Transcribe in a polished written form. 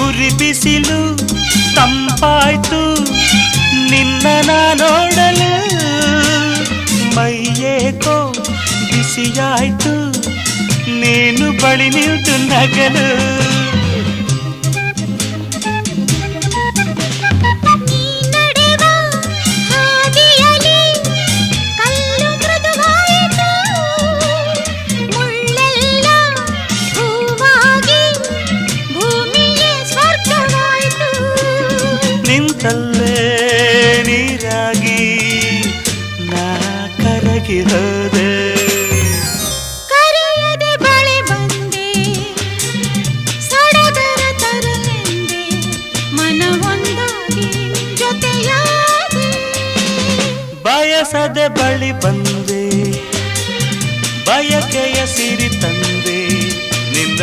ಉರಿ ಬಿಸಿಲು ತಂಪಾಯ್ತು ನಿನ್ನ ನೋಡಲು ಮೈಯೇಕೋ ಬಿಸಿಯಾಯ್ತು ನೀನು ಬಳಿ ನಿಂತು ನಗಲು ನಿಂತಲ್ಲೇ ನೀರಾಗಿ ನಾ ಕರಗಿ ಹೋದೆ ಕರೆಯದೆ ಬಳಿ ಬಂದೆ ಸಡಗರ ತರಲೆಂದೆ ಮನವೊಂದಾಗಿ ಜೊತೆಯಾದೆ ಬಯಸದೆ ಬಳಿ ಬಂದೆ ಬಯಕೆಯ ಸಿರಿ ತಂದೆ ನಿಂದ